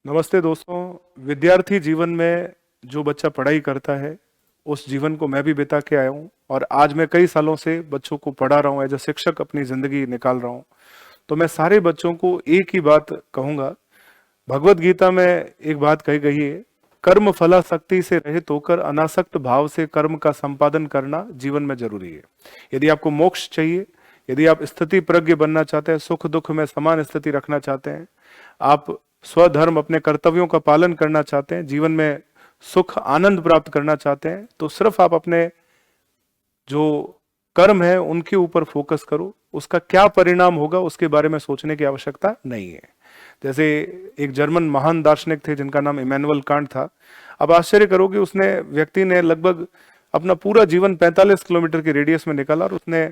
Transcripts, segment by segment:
नमस्ते दोस्तों। विद्यार्थी जीवन में जो बच्चा पढ़ाई करता है उस जीवन को मैं भी बिता के आया हूँ और आज मैं कई सालों से बच्चों को पढ़ा रहा हूँ। एज अ शिक्षक अपनी जिंदगी निकाल रहा हूँ। तो मैं सारे बच्चों को एक ही बात कहूंगा। भगवत गीता में एक बात कही गई है, कर्म फलासक्ति से रहित होकर अनासक्त भाव से कर्म का संपादन करना जीवन में जरूरी है। यदि आपको मोक्ष चाहिए, यदि आप स्थिति प्रज्ञ बनना चाहते हैं, सुख दुख में समान स्थिति रखना चाहते हैं, आप स्वधर्म अपने कर्तव्यों का पालन करना चाहते हैं, जीवन में सुख आनंद प्राप्त करना चाहते हैं, तो सिर्फ आप अपने जो कर्म है उनके ऊपर फोकस करो। उसका क्या परिणाम होगा उसके बारे में सोचने की आवश्यकता नहीं है। जैसे एक जर्मन महान दार्शनिक थे जिनका नाम इमैनुअल कांट था। अब आश्चर्य करोगे, उसने व्यक्ति ने लगभग अपना पूरा जीवन 45 किलोमीटर के रेडियस में निकाला और उसने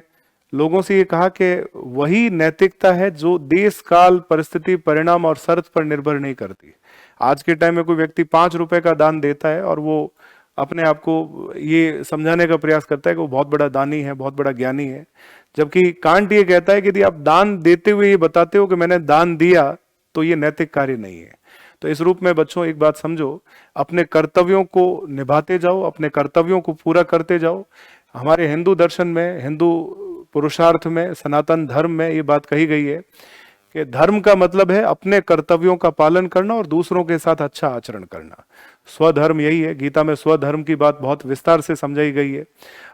लोगों से ये कहा कि वही नैतिकता है जो देश काल परिस्थिति परिणाम और शर्त पर निर्भर नहीं करती। आज के टाइम में कोई व्यक्ति 5 रुपए का दान देता है और वो अपने आप को ये समझाने का प्रयास करता है कि वो बहुत बड़ा दानी है, बहुत बड़ा ज्ञानी है, जबकि कांट ये कहता है कि यदि आप दान देते हुए ये बताते हो कि मैंने दान दिया तो ये नैतिक कार्य नहीं है। तो इस रूप में बच्चों एक बात समझो, अपने कर्तव्यों को निभाते जाओ, अपने कर्तव्यों को पूरा करते जाओ। हमारे हिंदू दर्शन में, हिंदू पुरुषार्थ में, सनातन धर्म में ये बात कही गई है कि धर्म का मतलब है अपने कर्तव्यों का पालन करना और दूसरों के साथ अच्छा आचरण करना। स्वधर्म यही है। गीता में स्वधर्म की बात बहुत विस्तार से समझाई गई है।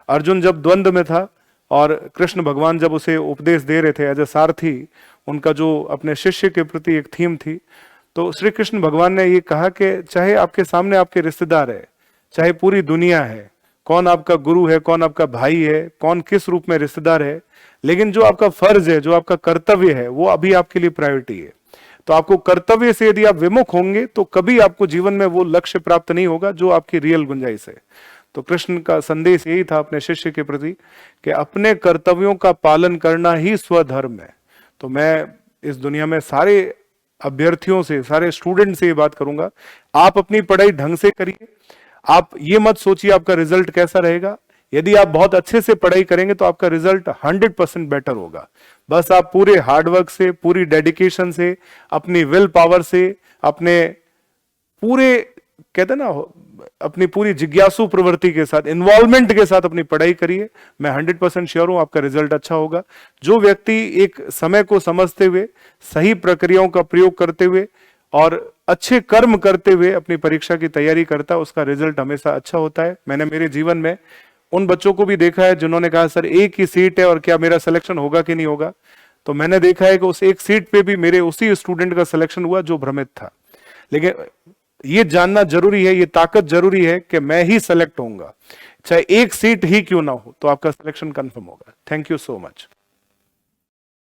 अर्जुन जब द्वंद्व में था और कृष्ण भगवान जब उसे उपदेश दे रहे थे एज ए सारथी, उनका जो अपने शिष्य के प्रति एक थीम थी, तो श्री कृष्ण भगवान ने ये कहा कि चाहे आपके सामने आपके रिश्तेदार है, चाहे पूरी दुनिया है, कौन आपका गुरु है, कौन आपका भाई है, कौन किस रूप में रिश्तेदार है, लेकिन जो आपका फर्ज है, जो आपका कर्तव्य है, वो अभी आपके लिए प्रायोरिटी है। तो आपको कर्तव्य से यदि आप विमुख होंगे तो कभी आपको जीवन में वो लक्ष्य प्राप्त नहीं होगा जो आपकी रियल गुंजाइश है। तो कृष्ण का संदेश यही था अपने शिष्य के प्रति कि अपने कर्तव्यों का पालन करना ही स्वधर्म है। तो मैं इस दुनिया में सारे अभ्यर्थियों से, सारे स्टूडेंट से ये बात करूंगा, आप अपनी पढ़ाई ढंग से करिए। आप ये मत सोचिए आपका रिजल्ट कैसा रहेगा। यदि आप बहुत अच्छे से पढ़ाई करेंगे तो आपका रिजल्ट 100% बेटर होगा। बस आप पूरे हार्डवर्क से, पूरी डेडिकेशन से, अपनी विल पावर से, अपने पूरे, कहते ना, अपनी पूरी जिज्ञासु प्रवृत्ति के साथ, इन्वॉल्वमेंट के साथ अपनी पढ़ाई करिए। मैं 100% श्योर हूं आपका रिजल्ट अच्छा होगा। जो व्यक्ति एक समय को समझते हुए, सही प्रक्रियाओं का प्रयोग करते हुए और अच्छे कर्म करते हुए अपनी परीक्षा की तैयारी करता है, उसका रिजल्ट हमेशा अच्छा होता है। मैंने मेरे जीवन में उन बच्चों को भी देखा है जिन्होंने कहा सर एक ही सीट है और क्या मेरा सिलेक्शन होगा कि नहीं होगा। तो मैंने देखा है कि उस एक सीट पे भी मेरे उसी स्टूडेंट का सिलेक्शन हुआ जो भ्रमित था। लेकिन ये जानना जरूरी है, ये ताकत जरूरी है कि मैं ही सेलेक्ट होऊंगा, चाहे एक सीट ही क्यों ना हो, तो आपका सिलेक्शन कंफर्म होगा। Thank you so much.